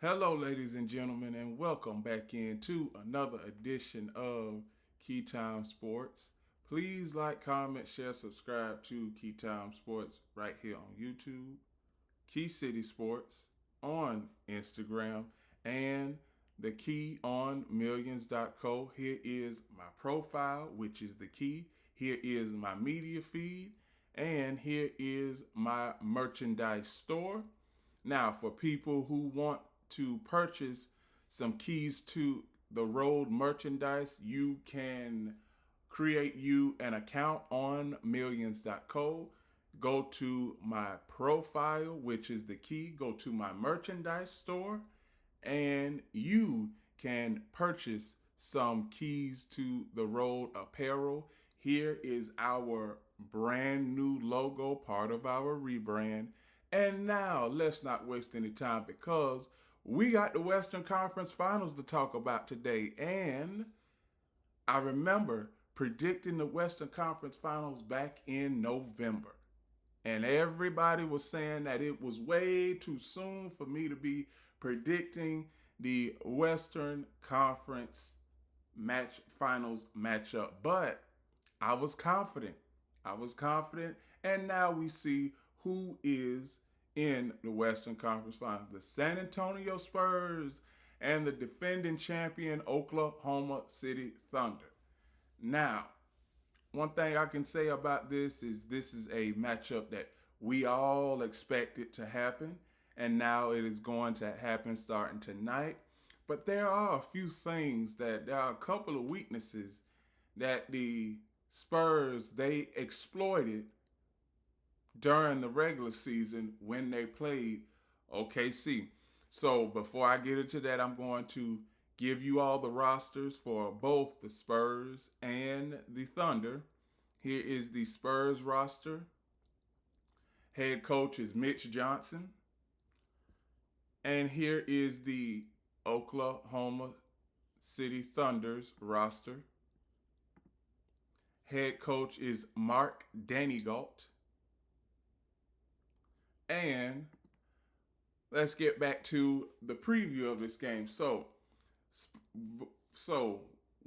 Hello, ladies and gentlemen, and welcome back into another edition of Keytime Sports. Please like, comment, share, subscribe to Keytime Sports right here on YouTube, Key City Sports on Instagram, and the Key on Millions.co. Here is my profile, which is the key. Here is my media feed, and here is my merchandise store. Now, for people who want to purchase some keys to the road merchandise, you can create you an account on millions.co. Go to my profile, which is the key. Go to my merchandise store, and you can purchase some keys to the road apparel. Here is our brand new logo, part of our rebrand. And now let's not waste any time because we got the Western Conference Finals to talk about today. And I remember predicting the Western Conference Finals back in November. And everybody was saying that it was way too soon for me to be predicting the Western Conference finals matchup. But I was confident. And now we see who is in the Western Conference Finals. The San Antonio Spurs and the defending champion Oklahoma City Thunder. Now, one thing I can say about this is a matchup that we all expected to happen, and now it is going to happen starting tonight. But there are a few things there are a couple of weaknesses that the Spurs, they exploited during the regular season when they played OKC. So before I get into that, I'm going to give you all the rosters for both the Spurs and the Thunder. Here is the Spurs roster. Head coach is Mitch Johnson. And here is the Oklahoma City Thunder's roster. Head coach is Mark Daigneault. And let's get back to the preview of this game. So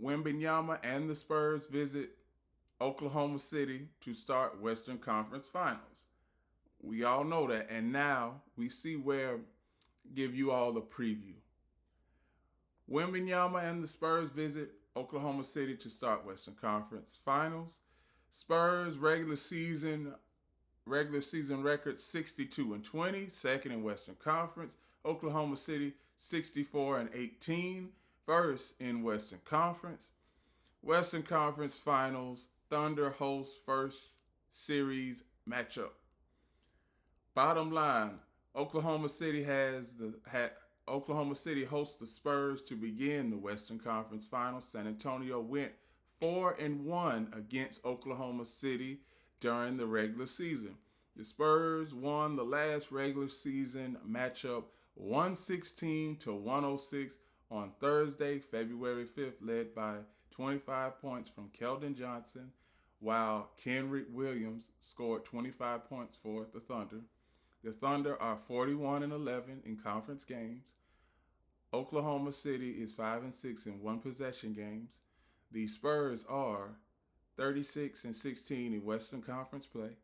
Wembanyama and the Spurs visit Oklahoma City to start Western Conference Finals. We all know that. And now we see where give you all the preview. Wembanyama and the Spurs visit Oklahoma City to start Western Conference Finals. Spurs regular season record 62-20, second in Western Conference. Oklahoma City 64-18, first in Western Conference. Western Conference Finals, Thunder hosts first series matchup. Bottom line, Oklahoma City hosts the Spurs to begin the Western Conference Finals. San Antonio went 4-1 against Oklahoma City during the regular season. The Spurs won the last regular season matchup 116-106 on Thursday, February 5th, led by 25 points from Keldon Johnson, while Kenrich Williams scored 25 points for the Thunder. The Thunder are 41-11 in conference games. Oklahoma City is 5-6 in one possession games. The Spurs are 36-16 in Western Conference play.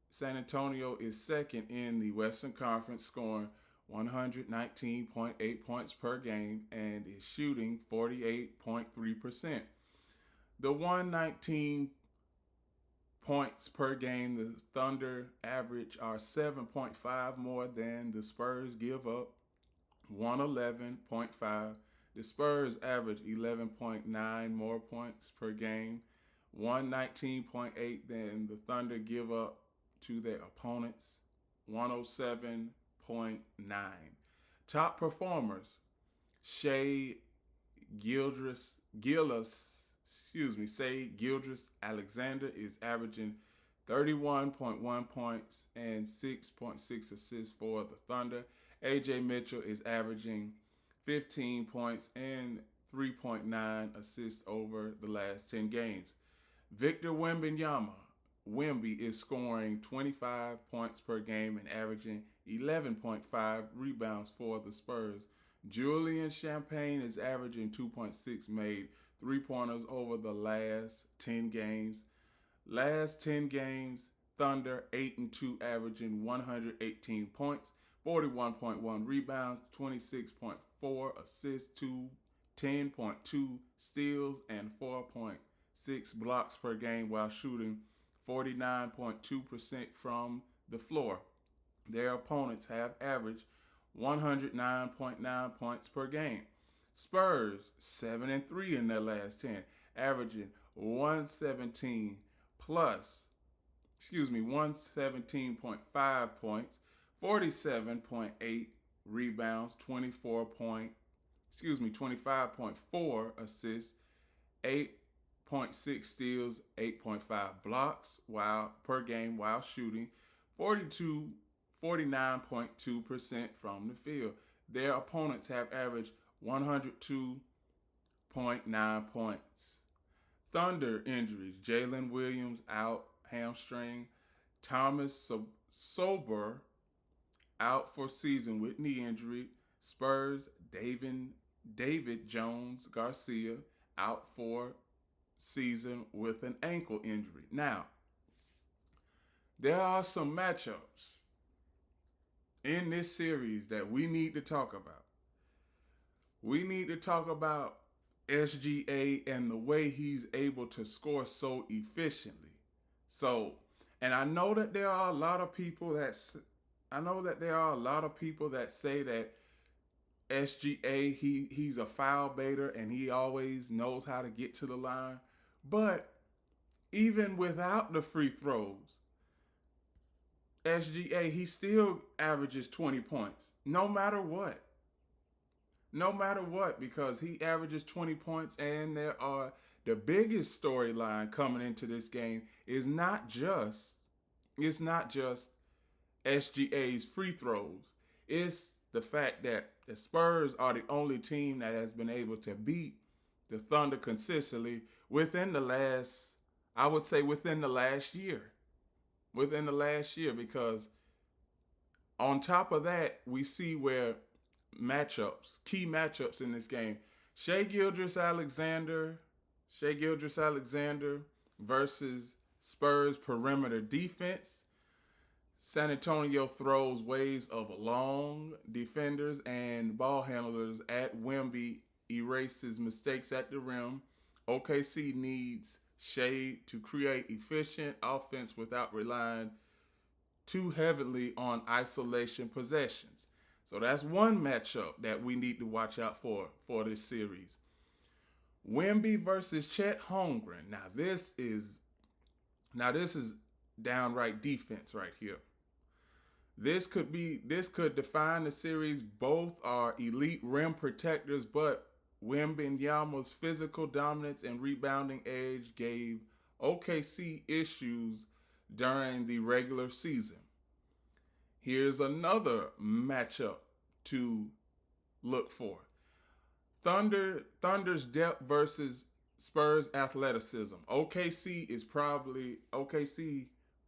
San Antonio is second in the Western Conference, scoring 119.8 points per game and is shooting 48.3%. The 119 points per game the Thunder average are 7.5 more than the Spurs give up, 111.5. The Spurs average 11.9 more points per game, 119.8 than the Thunder give up to their opponents, 107.9. Top performers: Shai Gilgeous-Alexander is averaging 31.1 points and 6.6 assists for the Thunder. AJ Mitchell is averaging 15 points and 3.9 assists over the last 10 games. Victor Wembanyama, Wemby, is scoring 25 points per game and averaging 11.5 rebounds for the Spurs. Julian Champagne is averaging 2.6 made three-pointers over the last 10 games. Last 10 games, Thunder 8-2, averaging 118 points, 41.1 rebounds, 26.4 assists, 10.2 steals, and 4.6 blocks per game while shooting 49.2% from the floor. Their opponents have averaged 109.9 points per game. Spurs 7-3 in their last 10, averaging 117.5 points, 47.8 rebounds, 25.4 assists, 8.6 steals, 8.5 blocks per game while shooting 49.2% from the field. Their opponents have averaged 102.9 points. Thunder injuries: Jalen Williams out, hamstring. Thomas Sober out for season with knee injury. Spurs: David Jones Garcia out for season with an ankle injury. Now, there are some matchups in this series that we need to talk about. We need to talk about SGA and the way he's able to score so efficiently. And I know that there are a lot of people that say that SGA he's a foul baiter and he always knows how to get to the line. But even without the free throws, SGA, he still averages 20 points, no matter what. No matter what, because he averages 20 points, and the biggest storyline coming into this game is not just SGA's free throws. It's the fact that the Spurs are the only team that has been able to beat the Thunder consistently within the last year. Because on top of that, we see where key matchups in this game. Shai Gilgeous-Alexander versus Spurs perimeter defense. San Antonio throws waves of long defenders and ball handlers at Wemby, erases mistakes at the rim. OKC needs Shai to create efficient offense without relying too heavily on isolation possessions. So that's one matchup that we need to watch out for this series. Wemby versus Chet Holmgren. Now this is downright defense right here. This could define the series. Both are elite rim protectors, but Wembanyama's physical dominance and rebounding edge gave OKC issues during the regular season. Here's another matchup to look for. Thunder's depth versus Spurs athleticism. OKC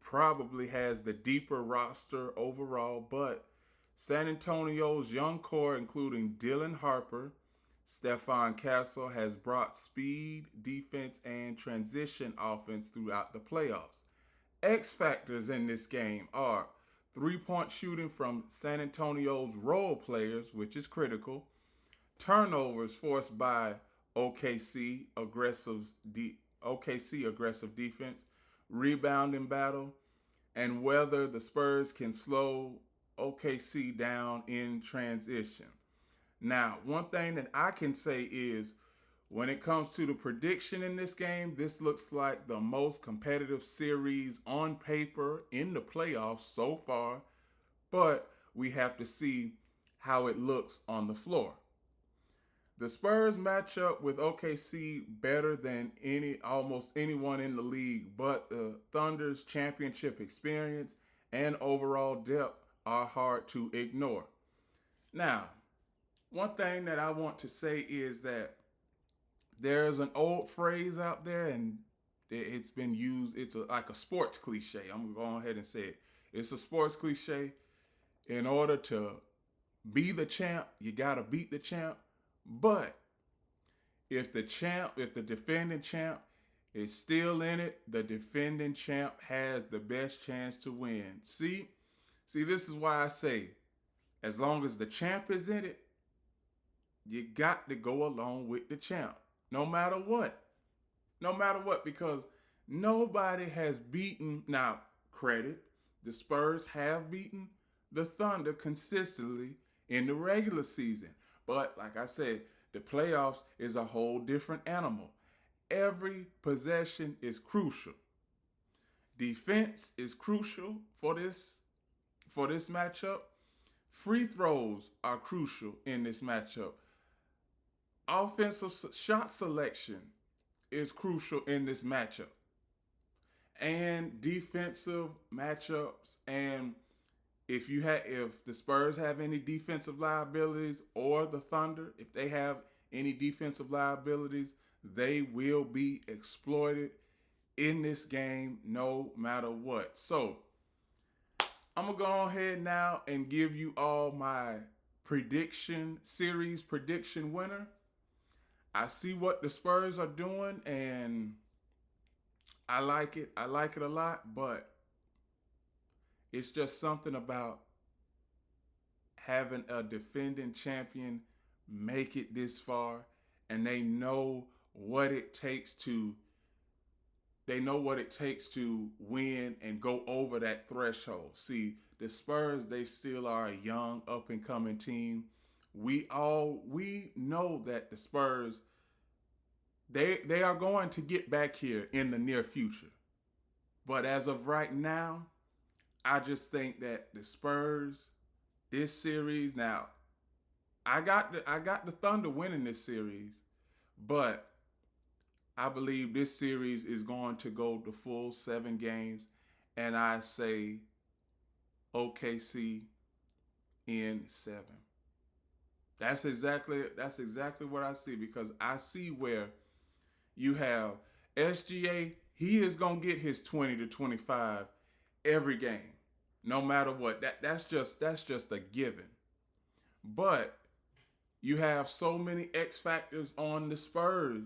probably has the deeper roster overall, but San Antonio's young core, including Dylan Harper, Stephon Castle, has brought speed, defense, and transition offense throughout the playoffs. X factors in this game are three-point shooting from San Antonio's role players, which is critical, turnovers forced by OKC aggressive defense, rebounding battle, and whether the Spurs can slow OKC down in transition. Now, one thing that I can say is when it comes to the prediction in this game, this looks like the most competitive series on paper in the playoffs so far, but we have to see how it looks on the floor. The Spurs match up with OKC better than almost anyone in the league, but the Thunder's championship experience and overall depth are hard to ignore. Now, one thing that I want to say is that there's an old phrase out there, and it's been used. It's like a sports cliche. I'm going to go ahead and say it. It's a sports cliche. In order to be the champ, you got to beat the champ. But if the defending champ is still in it, the defending champ has the best chance to win. See, this is why I say, as long as the champ is in it, you got to go along with the champ, no matter what. No matter what, because nobody has beaten, now, credit, the Spurs have beaten the Thunder consistently in the regular season. But like I said, the playoffs is a whole different animal. Every possession is crucial. Defense is crucial for this matchup. Free throws are crucial in this matchup. Offensive shot selection is crucial in this matchup. And defensive matchups, and if the Spurs have any defensive liabilities, or the Thunder, if they have any defensive liabilities, they will be exploited in this game no matter what. So I'm going to go ahead now and give you all my series prediction winner. I see what the Spurs are doing, and I like it. I like it a lot, but it's just something about having a defending champion make it this far, and they know what it takes to win and go over that threshold. See, the Spurs, they still are a young, up-and-coming team. We know that the Spurs, they are going to get back here in the near future. But as of right now, I just think that the Spurs, this series, now, I got the Thunder winning this series, but I believe this series is going to go the full 7 games, and I say OKC in 7. That's exactly what I see, because I see where you have SGA, he is going to get his 20 to 25 every game, no matter what. That's just a given. But you have so many X factors on the Spurs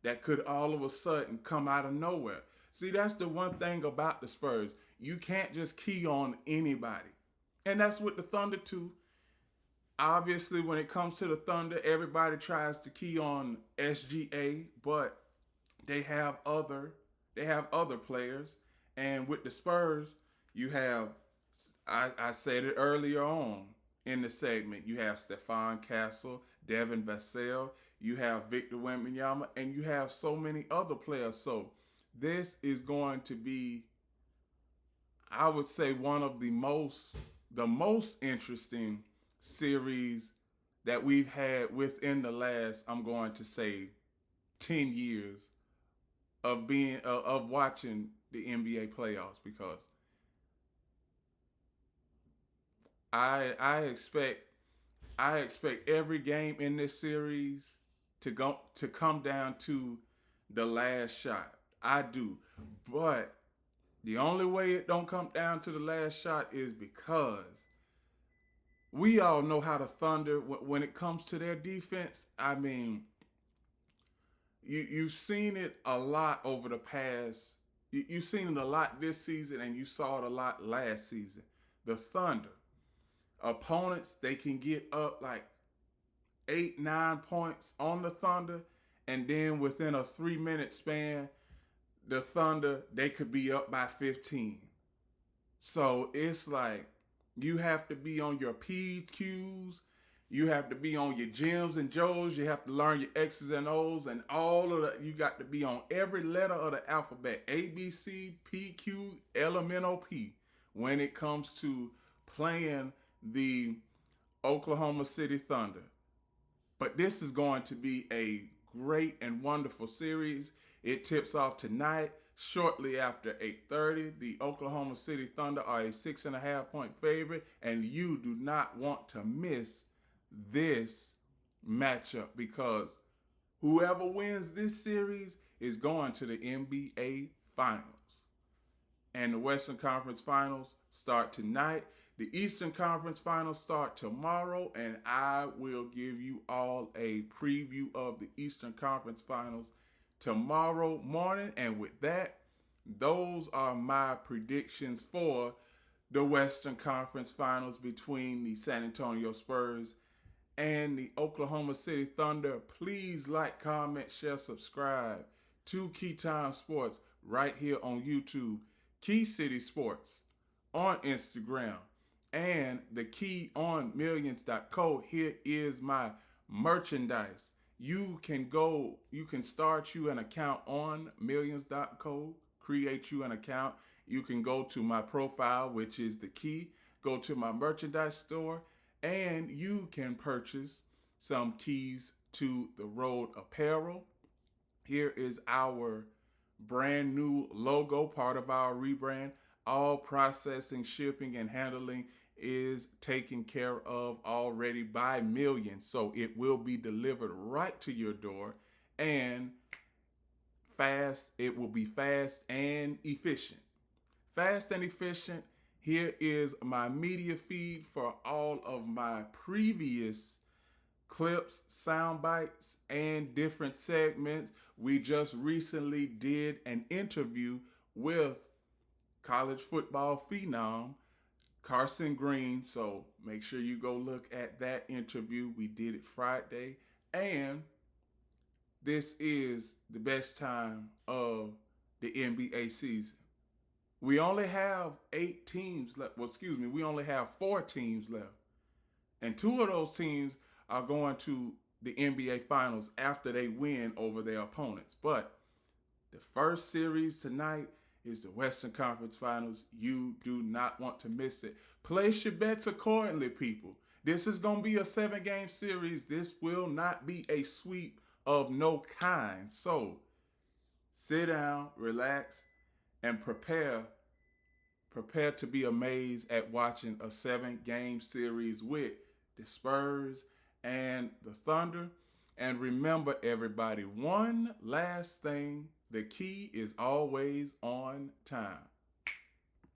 that could all of a sudden come out of nowhere. See, that's the one thing about the Spurs. You can't just key on anybody. And that's with the Thunder too. Obviously, when it comes to the Thunder, everybody tries to key on SGA, but they have other players. And with the Spurs, you have, I said it earlier on in the segment, you have Stephon Castle, Devin Vassell, you have Victor Wembanyama, and you have so many other players. So this is going to be, I would say, one of the most interesting series that we've had within the last, I'm going to say, 10 years of watching the NBA playoffs, because I expect every game in this series to come down to the last shot. I do. But the only way it don't come down to the last shot is because we all know how the Thunder, when it comes to their defense, I mean, you've seen it a lot over the past. You've seen it a lot this season, and you saw it a lot last season. The Thunder, opponents, they can get up like 8-9 points on the Thunder, and then within a 3-minute span, the Thunder, they could be up by 15. So it's like you have to be on your PQs, you have to be on your Jims and Joes, you have to learn your X's and O's, and all of that. You got to be on every letter of the alphabet, A, B, C, P, Q, L, M, N, O, P, when it comes to playing the Oklahoma City Thunder. But this is going to be a great and wonderful series. It tips off tonight, shortly after 8:30. The Oklahoma City Thunder are a 6.5-point favorite, and you do not want to miss this matchup, because whoever wins this series is going to the NBA Finals. And the Western Conference Finals start tonight. The Eastern Conference Finals start tomorrow, and I will give you all a preview of the Eastern Conference Finals tomorrow morning. And with that, those are my predictions for the Western Conference Finals between the San Antonio Spurs and the Oklahoma City Thunder. Please like, comment, share, subscribe to Keytime Sports right here on YouTube, Key City Sports on Instagram, and the key on millions.co. Here is my merchandise. You can start you an account on millions.co, create you an account. You can go to my profile, which is the key, go to my merchandise store, and you can purchase some keys to the road apparel. Here is our brand new logo, part of our rebrand. All processing, shipping, and handling is taken care of already by Millions. So it will be delivered right to your door, and fast. It will be fast and efficient. Fast and efficient. Here is my media feed for all of my previous clips, sound bites, and different segments. We just recently did an interview with college football phenom Carson Green, so make sure you go look at that interview. We did it Friday, and this is the best time of the NBA season. We only have 8 teams left. Well, excuse me, we only have 4 teams left. And 2 of those teams are going to the NBA Finals after they win over their opponents. But the first series tonight is the Western Conference Finals. You do not want to miss it. Place your bets accordingly, people. This is going to be a 7-game series. This will not be a sweep of no kind. So sit down, relax, and prepare to be amazed at watching a 7-game series with the Spurs and the Thunder. And remember, everybody, one last thing: the key is always on time.